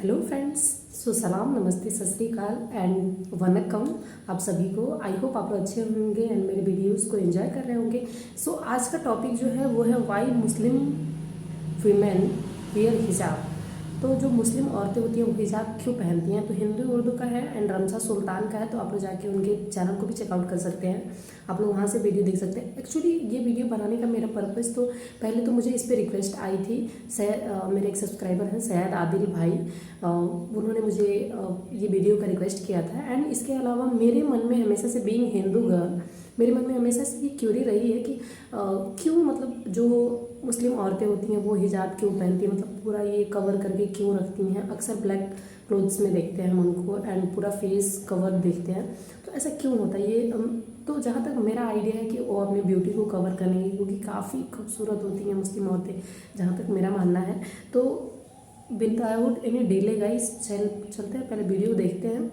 Hello friends, सलाम, नमस्ते, सत श्री अकाल एंड वनकम आप सभी को। आई होप आप लोग अच्छे होंगे एंड मेरे वीडियोस को एंजॉय कर रहे होंगे। आज का टॉपिक जो है वो है वाई मुस्लिम वीमेन वियर हिजाब। तो जो मुस्लिम औरतें होती हैं वो हिजाब क्यों पहनती हैं। तो हिंदू उर्दू का है एंड रमसा सुल्तान का है, तो आप लोग जाके उनके चैनल को भी चेकआउट कर सकते हैं। आप लोग वहाँ से वीडियो देख सकते हैं। एक्चुअली ये वीडियो बनाने का मेरा पर्पज़, तो पहले तो मुझे इस पर रिक्वेस्ट आई थी। मेरे एक सब्सक्राइबर हैं सैयद आदिल भाई, उन्होंने मुझे ये वीडियो का रिक्वेस्ट किया था। एंड इसके अलावा मेरे मन में हमेशा से बीइंग हिंदू गर्ल, मेरे मन में हमेशा से ये क्यूरी रही है कि क्यों मतलब जो मुस्लिम औरतें होती हैं वो हिजाब क्यों पहनती हैं, मतलब पूरा ये कवर करके क्यों रखती हैं। अक्सर ब्लैक क्लोथ्स में देखते हैं हम उनको एंड पूरा फेस कवर देखते हैं, तो ऐसा क्यों होता है ये। तो जहाँ तक मेरा आइडिया है कि वो अपने ब्यूटी को कवर करने की, क्योंकि काफ़ी खूबसूरत होती हैं मुस्लिम औरतें, जहाँ तक मेरा मानना है। तो विदाउट एनी डिले गाइस चलते हैं, पहले वीडियो देखते हैं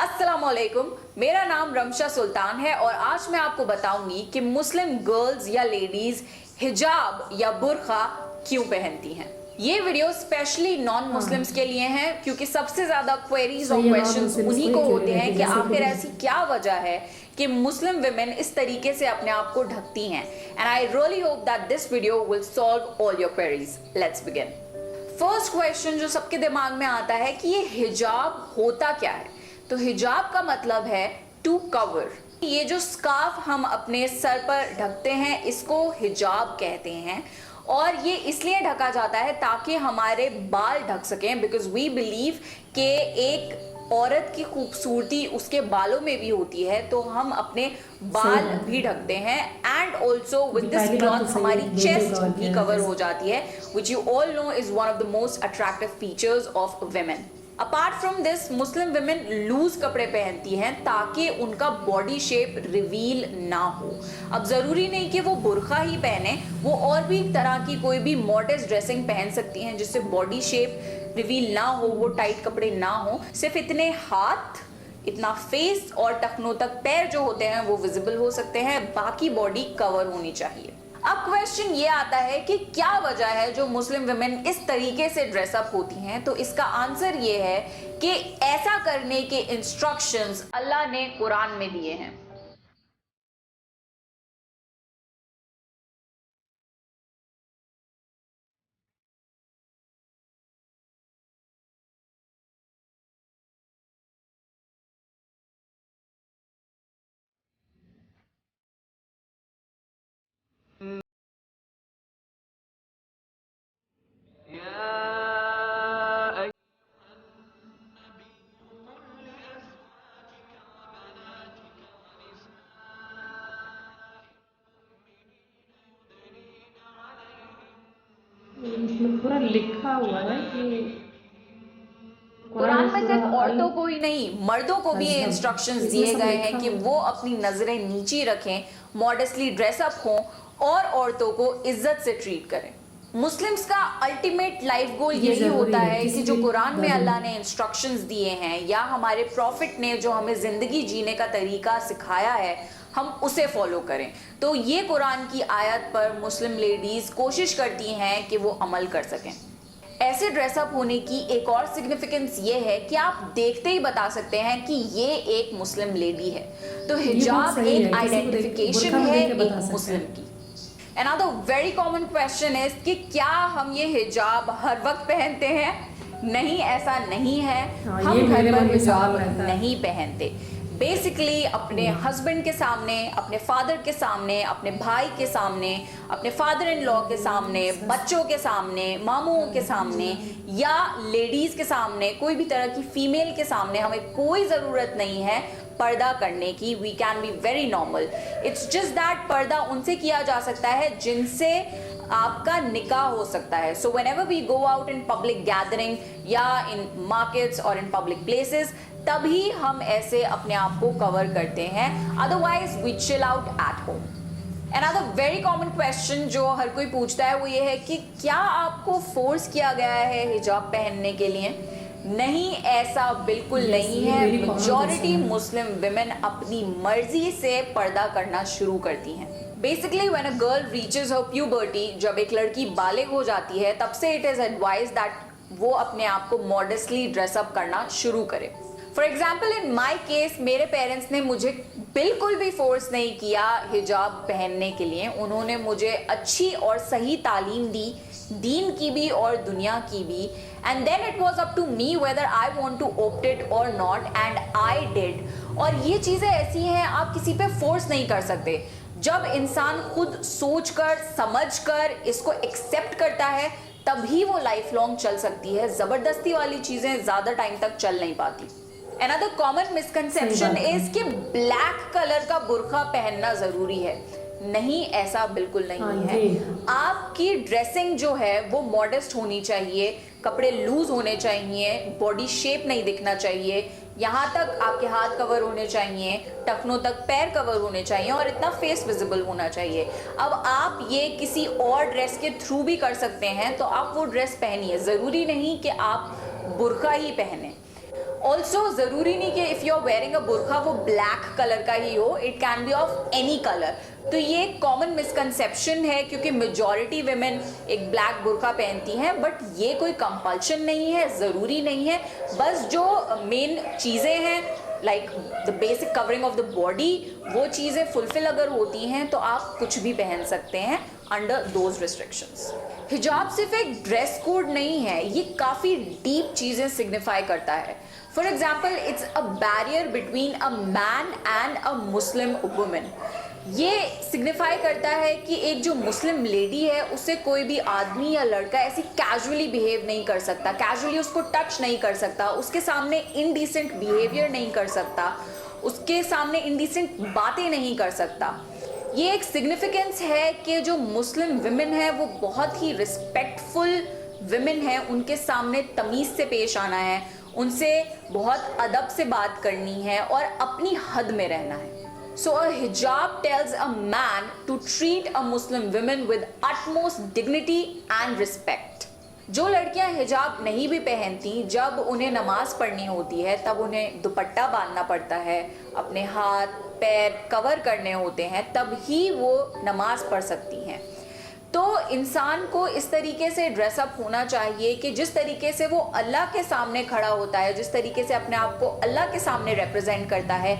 अस्सलामुअलैकुम, मेरा नाम रमशा सुल्तान है और आज मैं आपको बताऊंगी कि मुस्लिम गर्ल्स या लेडीज हिजाब या बुर्का क्यों पहनती हैं। ये वीडियो स्पेशली नॉन मुस्लिम्स के लिए है, क्योंकि सबसे ज्यादा क्वेरीज और क्वेश्चंस उन्हीं को होते हैं कि आखिर ऐसी क्या वजह है कि मुस्लिम विमेन इस तरीके से अपने आप को ढकती हैं। And I really hope that this video will solve all your queries. Let's begin. First question जो सबके दिमाग में आता है कि ये हिजाब होता क्या है। तो हिजाब का मतलब है टू कवर। ये जो स्कार्फ हम अपने सर पर ढकते हैं इसको हिजाब कहते हैं, और ये इसलिए ढका जाता है ताकि हमारे बाल ढक सकें, बिकॉज वी बिलीव कि एक औरत की खूबसूरती उसके बालों में भी होती है, तो हम अपने बाल भी ढकते हैं। And also with this cloth हमारी चेस्ट भी कवर हो जाती है, which you all know is one of the most attractive features of women. Apart from this Muslim women loose कपड़े पहनती हैं ताकि उनका बॉडी शेप रिवील ना हो। अब जरूरी नहीं कि वो बुर्का ही पहने, वो और भी तरह की कोई भी मॉडर्न ड्रेसिंग पहन सकती हैं जिससे बॉडी शेप रिवील ना हो, वो टाइट कपड़े ना हो। सिर्फ इतने हाथ, इतना फेस और टखनों तक पैर जो होते हैं वो विजिबल हो सकते हैं, बाकी बॉडी कवर होनी चाहिए। अब क्वेश्चन ये आता है कि क्या वजह है जो मुस्लिम विमेन इस तरीके से ड्रेसअप होती हैं। तो इसका आंसर ये है कि ऐसा करने के इंस्ट्रक्शंस अल्लाह ने कुरान में दिए हैं। इसमें पूरा लिखा हुआ है कि कुरान में सिर्फ औरतों को ही नहीं, मर्दों को भी ये इंस्ट्रक्शंस दिए गए हैं कि वो अपनी नजरें नीची रखें, मॉडेस्टली ड्रेसअप हों और औरतों को इज्जत से ट्रीट करें। मुस्लिम्स का अल्टीमेट लाइफ गोल यही होता है कि जो कुरान में अल्लाह ने इंस्ट्रक्शंस दिए हैं या हमारे प्रॉफिट ने जो हमें जिंदगी जीने का तरीका सिखाया है, हम उसे फॉलो करें। तो ये कुरान की आयत पर मुस्लिम लेडीज कोशिश करती हैं कि वो अमल कर सकें। ऐसे ड्रेसअप होने की एक और सिग्निफिकेंस ये है कि आप देखते ही बता सकते हैं कि ये एक मुस्लिम लेडी है। तो हिजाब एक आइडेंटिफिकेशन है एक मुस्लिम की। Another very common question is कि क्या हम ये हिजाब हर वक्त पहनते हैं? नहीं, ऐसा नहीं है। हम घर पर हिजाब नहीं पहनते। बेसिकली अपने हस्बैंड के सामने, अपने फादर के सामने, अपने भाई के सामने, अपने फादर इन लॉ के सामने, बच्चों के सामने, मामूओं के सामने या लेडीज के सामने, कोई भी तरह की फीमेल के सामने हमें कोई ज़रूरत नहीं है पर्दा करने की। We can be very normal. It's just that पर्दा उनसे किया जा सकता है जिनसे आपका निकाह हो सकता है। So whenever we go out in public gathering या इन मार्केट्स और इन पब्लिक प्लेसेस, तभी हम ऐसे अपने आप को कवर करते हैं, otherwise we chill out at home. Another very common question जो हर कोई पूछता है वो ये है कि क्या आपको फोर्स किया गया है हिजाब पहनने के लिए? नहीं, ऐसा बिल्कुल नहीं है। मेजॉरिटी मुस्लिम विमेन अपनी मर्जी से पर्दा करना शुरू करती हैं। Basically when a girl reaches her puberty, जब एक लड़की बालिग हो जाती है, तब से इट इज एडवाइज दैट वो अपने आप को मॉडेस्टली ड्रेसअप करना शुरू करे। For example in my case, मेरे पेरेंट्स ने मुझे बिल्कुल भी फोर्स नहीं किया हिजाब पहनने के लिए। उन्होंने मुझे अच्छी और सही तालीम दी, दीन की भी और दुनिया की भी, and then it was up to me whether I want to opt it और नॉट, एंड आई डिड। और ये चीज़ें ऐसी हैं, आप किसी पे फोर्स नहीं कर सकते। जब इंसान खुद सोचकर समझकर इसको एक्सेप्ट करता है, तभी वो लाइफ लॉन्ग चल सकती है। जबरदस्ती वाली चीजें ज्यादा टाइम तक चल नहीं पाती। Another common misconception is कि ब्लैक कलर का बुर्का पहनना जरूरी है। नहीं, ऐसा बिल्कुल नहीं है। आपकी ड्रेसिंग जो है वो मॉडेस्ट होनी चाहिए, कपड़े लूज होने चाहिए, बॉडी शेप नहीं दिखना चाहिए, यहाँ तक आपके हाथ कवर होने चाहिए, टखनों तक पैर कवर होने चाहिए और इतना फेस विजिबल होना चाहिए। अब आप ये किसी और ड्रेस के थ्रू भी कर सकते हैं, तो आप वो ड्रेस पहनिए। ज़रूरी नहीं कि आप बुर्का ही पहने। ऑल्सो ज़रूरी नहीं कि if you are wearing a burqa वो ब्लैक कलर का ही हो, it can be of any colour. तो ये कॉमन मिसकंसेप्शन है, क्योंकि मेजॉरिटी विमेन एक ब्लैक बुर्का पहनती हैं, बट ये कोई कंपल्शन नहीं है, ज़रूरी नहीं है। बस जो मेन चीज़ें हैं like the basic covering of the body, वो चीज़ें फुलफिल अगर होती हैं तो आप कुछ भी पहन सकते हैं अंडर दोज रिस्ट्रिक्शंस। हिजाब सिर्फ एक ड्रेस कोड नहीं है, ये काफ़ी डीप चीज़ें सिग्निफाई करता है। For example, it's a barrier between a man and a Muslim women. ये सिग्निफाई करता है कि एक जो मुस्लिम लेडी है, उससे कोई भी आदमी या लड़का ऐसी कैजुअली बिहेव नहीं कर सकता, कैजुअली उसको टच नहीं कर सकता, उसके सामने इनडिसेंट बिहेवियर नहीं कर सकता, उसके सामने इनडिसेंट बातें नहीं कर सकता। ये एक सिग्निफिकेंस है कि जो मुस्लिम विमेन है वो बहुत ही रिस्पेक्टफुल विमेन है, उनके सामने तमीज़ से पेश आना है, उनसे बहुत अदब से बात करनी है और अपनी हद में रहना है। So a hijab tells a man to treat a Muslim woman with utmost dignity and respect. जो लड़कियां हिजाब नहीं भी पहनती, जब उन्हें नमाज पढ़नी होती है तब उन्हें दुपट्टा बांधना पड़ता है, अपने हाथ पैर कवर करने होते हैं, तब ही वो नमाज पढ़ सकती हैं। तो इंसान को इस तरीके से ड्रेसअप होना चाहिए कि जिस तरीके से वो अल्लाह के सामने खड़ा होता है, जिस तरीके से अपने आप को अल्लाह के सामने रिप्रेजेंट करता है,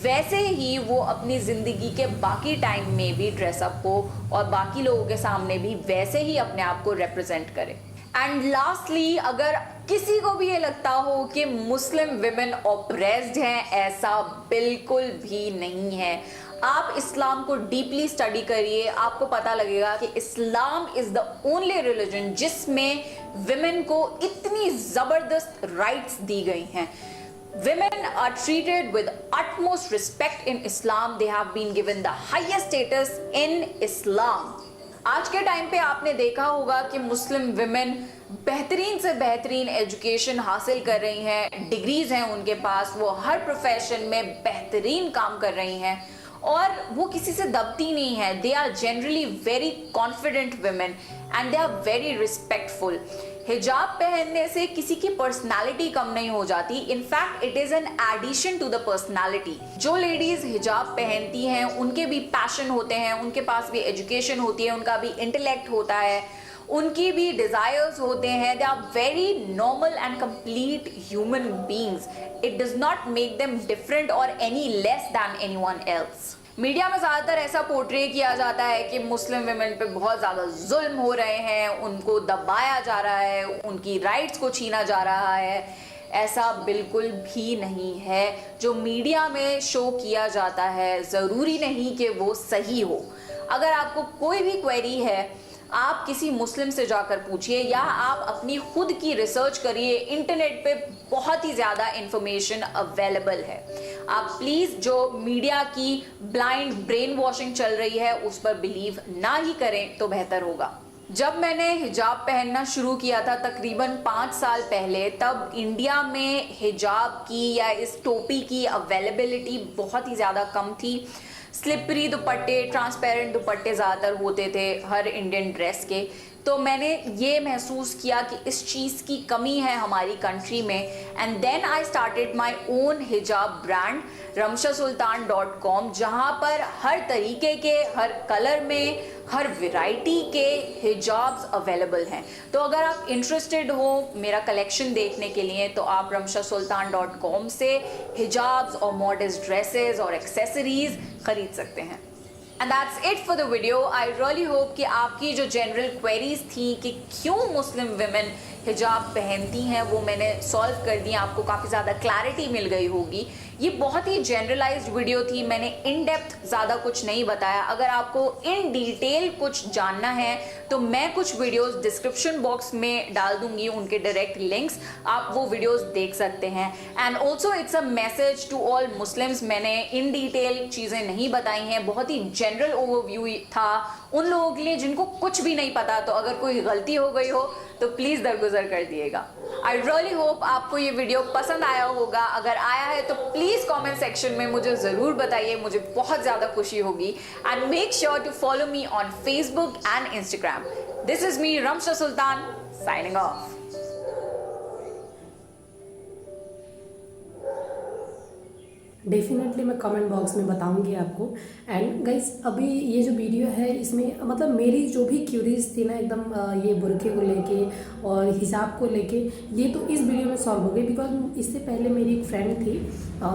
वैसे ही वो अपनी ज़िंदगी के बाकी टाइम में भी ड्रेसअप हो और बाकी लोगों के सामने भी वैसे ही अपने आप को रिप्रेजेंट करे। एंड लास्टली, अगर किसी को भी ये लगता हो कि मुस्लिम विमेन ऑप्रेस्ड हैं, ऐसा बिल्कुल भी नहीं है। आप इस्लाम को डीपली स्टडी करिए, आपको पता लगेगा कि Islam is the only religion जिसमें विमेन को इतनी ज़बरदस्त राइट्स दी गई हैं। Women are treated with utmost respect in Islam. They have been given the highest status in Islam. आज के टाइम पे आपने देखा होगा कि मुस्लिम विमेन बेहतरीन से बेहतरीन एजुकेशन हासिल कर रही हैं, डिग्रीज हैं उनके पास, वो हर प्रोफेशन में बेहतरीन काम कर रही हैं और वो किसी से दबती नहीं है। They are generally very confident women and they are very respectful. हिजाब पहनने से किसी की पर्सनालिटी कम नहीं हो जाती, in fact it is an addition to the personality. जो लेडीज हिजाब पहनती हैं उनके भी पैशन होते हैं, उनके पास भी एजुकेशन होती है, उनका भी इंटेलेक्ट होता है, उनकी भी डिजायर्स होते हैं। They are very normal and complete human beings. It does not make them different or any less than anyone else. Media में ज़्यादातर ऐसा पोर्ट्रे किया जाता है कि मुस्लिम विमेन पे बहुत ज़्यादा जुल्म हो रहे हैं, उनको दबाया जा रहा है, उनकी राइट्स को छीना जा रहा है। ऐसा बिल्कुल भी नहीं है। जो मीडिया में शो किया जाता है ज़रूरी नहीं कि वो सही हो। अगर आपको कोई भी क्वेरी है, आप किसी मुस्लिम से जाकर पूछिए या आप अपनी खुद की रिसर्च करिए। इंटरनेट पे बहुत ही ज़्यादा इंफॉर्मेशन अवेलेबल है। आप प्लीज़ जो मीडिया की ब्लाइंड ब्रेन वॉशिंग चल रही है उस पर बिलीव ना ही करें तो बेहतर होगा। जब मैंने हिजाब पहनना शुरू किया था तकरीबन 5 साल पहले, तब इंडिया में हिजाब की या इस टोपी की अवेलेबिलिटी बहुत ही ज़्यादा कम थी। स्लिपरी दुपट्टे, ट्रांसपेरेंट दुपट्टे ज़्यादातर होते थे हर इंडियन ड्रेस के। तो मैंने ये महसूस किया कि इस चीज़ की कमी है हमारी कंट्री में, and then I started my own हिजाब ब्रांड ramshasultan.com, जहाँ पर हर तरीके के, हर कलर में, हर वैरायटी के हिजाब्स अवेलेबल हैं। तो अगर आप इंटरेस्टेड हो मेरा कलेक्शन देखने के लिए तो आप ramshasultan.com से हिजाब्स और मॉडर्न ड्रेसेस और एक्सेसरीज खरीद सकते हैं। And that's it for the video. I really hope कि आपकी जो जनरल क्वेरीज थी कि क्यों मुस्लिम विमेन हिजाब पहनती हैं वो मैंने सॉल्व कर दी, आपको काफ़ी ज़्यादा क्लैरिटी मिल गई होगी। ये बहुत ही जनरलाइज्ड वीडियो थी, मैंने इन डेप्थ ज़्यादा कुछ नहीं बताया। अगर आपको इन डिटेल कुछ जानना है तो मैं कुछ वीडियोस डिस्क्रिप्शन बॉक्स में डाल दूंगी, उनके डायरेक्ट लिंक्स, आप वो वीडियोस देख सकते हैं। And also it's a message to all Muslims, मैंने इन डिटेल चीज़ें नहीं बताई हैं, बहुत ही जनरल ओवरव्यू था उन लोगों के लिए जिनको कुछ भी नहीं पता। तो अगर कोई गलती हो गई हो तो प्लीज़ दरगुजर कर दिएगा। आई रियली होप आपको ये वीडियो पसंद आया होगा। अगर आया है तो प्लीज़ कमेंट सेक्शन में मुझे ज़रूर बताइए, मुझे बहुत ज़्यादा खुशी होगी। And make sure to follow me on Facebook and Instagram. This is me Ramsha Sultan signing off. Definitely मैं कमेंट बॉक्स में बताऊंगी आपको। एंड गाइस अभी ये जो वीडियो है इसमें मतलब मेरी जो भी क्यूरीज थी ना एकदम ये बुरके को लेके और हिजाब को लेके, ये तो इस वीडियो में सॉल्व हो गई। बिकॉज इससे पहले मेरी एक फ्रेंड थी,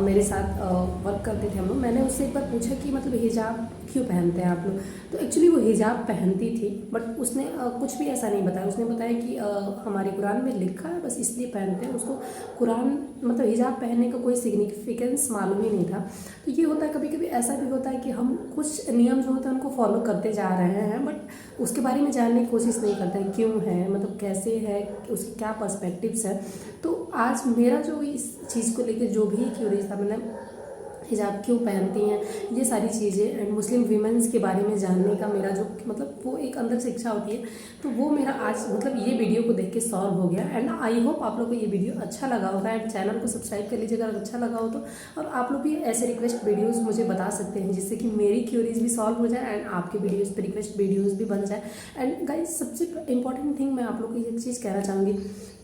मेरे साथ वर्क करते थे हम लोग। मैंने उससे एक बार पूछा कि मतलब हिजाब क्यों पहनते हैं आप लोग, तो एक्चुअली वो हिजाब पहनती थी बट उसने कुछ भी ऐसा नहीं बताया। उसने बताया कि हमारे कुरान में लिखा है बस इसलिए पहनते हैं। उसको कुरान मतलब हिजाब पहनने का कोई सिग्निफिकेंस मालूम ही नहीं था। तो ये होता है कभी कभी ऐसा भी होता है कि हम कुछ नियम जो होते हैं उनको फॉलो करते जा रहे हैं बट उसके बारे में जानने की कोशिश नहीं करते हैं क्यों है, मतलब कैसे है, उसके क्या पर्सपेक्टिव्स है। तो आज मेरा जो इस चीज़ को लेकर जो भी क्यूरियस था, मतलब हिजाब क्यों पहनती हैं, ये सारी चीज़ें एंड मुस्लिम वीमेंस के बारे में जानने का मेरा जो मतलब वो एक अंदर से इच्छा होती है, तो वो मेरा आज मतलब ये वीडियो को देख के सॉल्व हो गया। एंड आई होप आप लोग को ये वीडियो अच्छा लगा होगा। एंड चैनल को सब्सक्राइब कर लीजिएगा अगर अच्छा लगा हो तो। और आप लोग भी ऐसे रिक्वेस्ट वीडियोज़ मुझे बता सकते हैं जिससे कि मेरी क्यूरीज भी सॉल्व हो जाए एंड आपके वीडियोज़ पर रिक्वेस्ट वीडियोज़ भी बन जाए। एंड गाइस सबसे इंपॉर्टेंट थिंग मैं आप लोग को एक चीज़ कहना चाहूँगी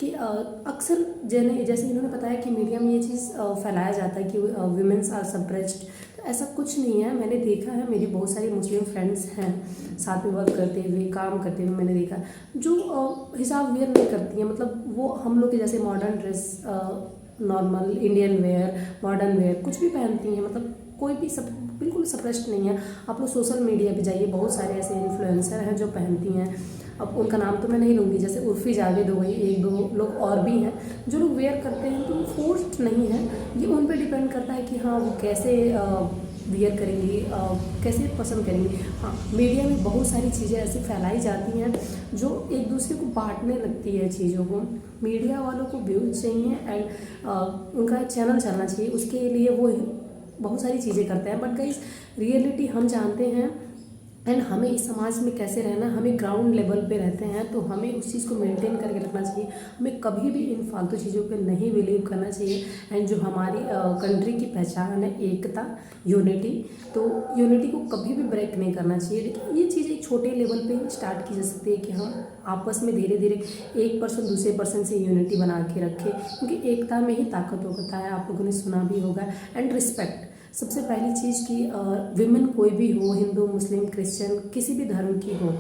कि अक्सर जैसे इन्होंने बताया कि मीडिया में ये चीज़ फैलाया जाता है कि वुमेन्स आर सप्रेस्ड, तो ऐसा कुछ नहीं है। मैंने देखा है, मेरी बहुत सारी मुस्लिम फ्रेंड्स हैं साथ में वर्क करते हुए, काम करते हुए मैंने देखा जो हिजाब वेयर नहीं करती हैं। मतलब वो हम लोग के जैसे modern dress, normal Indian wear, modern wear कुछ भी पहनती हैं। मतलब कोई भी बिल्कुल सप्रेस्ड नहीं है। आप लोग सोशल मीडिया पे जाइए, बहुत सारे ऐसे इन्फ्लुएंसर हैं जो पहनती हैं। अब उनका नाम तो मैं नहीं लूँगी, जैसे उर्फी जावेद हो गई, एक दो लोग और भी हैं जो लोग वेयर करते हैं। तो फोर्स्ड नहीं है, ये उन पे डिपेंड करता है कि हाँ वो कैसे वेयर करेंगी, कैसे पसंद करेंगी। हाँ मीडिया में बहुत सारी चीज़ें ऐसी फैलाई जाती हैं जो एक दूसरे को बांटने लगती है चीज़ों को। मीडिया वालों को व्यूज चाहिए एंड उनका चैनल चलना चाहिए, उसके लिए वो बहुत सारी चीज़ें करते हैं। बट गाइस रियलिटी हम जानते हैं एंड हमें इस समाज में कैसे रहना, हमें ग्राउंड लेवल पे रहते हैं तो हमें उस चीज़ को मेंटेन करके रखना चाहिए। हमें कभी भी इन फालतू चीज़ों पे नहीं बिलीव करना चाहिए। एंड जो हमारी कंट्री की पहचान है एकता, यूनिटी, तो यूनिटी को कभी भी ब्रेक नहीं करना चाहिए। लेकिन ये चीज़ एक छोटे लेवल पे स्टार्ट की जा सकती है कि हम आपस में धीरे धीरे एक पर्सन दूसरे पर्सन से यूनिटी बना के रखें, क्योंकि एकता में ही ताकत होता है। आप लोगों ने सुना भी होगा। एंड रिस्पेक्ट सबसे पहली चीज़ कि विमेन कोई भी हो, हिंदू मुस्लिम क्रिश्चियन किसी भी धर्म की हो,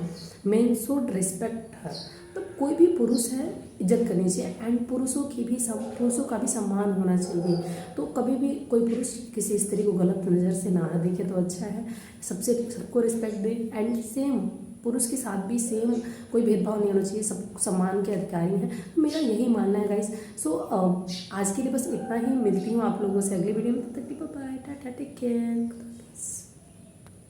मेन शुड रिस्पेक्ट हर। तो कोई भी पुरुष है इज्जत करनी चाहिए एंड पुरुषों का भी सम्मान होना चाहिए। तो कभी भी कोई पुरुष किसी स्त्री को गलत नज़र से ना देखे तो अच्छा है। सबको रिस्पेक्ट दे एंड सेम पुरुष के साथ भी सेम कोई भेदभाव नहीं होना चाहिए, सब सम्मान के अधिकारी हैं। मेरा यही मानना है गाइस। सो आज के लिए बस इतना ही। मिलती हूँ आप लोगों से अगली वीडियो में। तब तक बाय, टाटा, टेक केयर।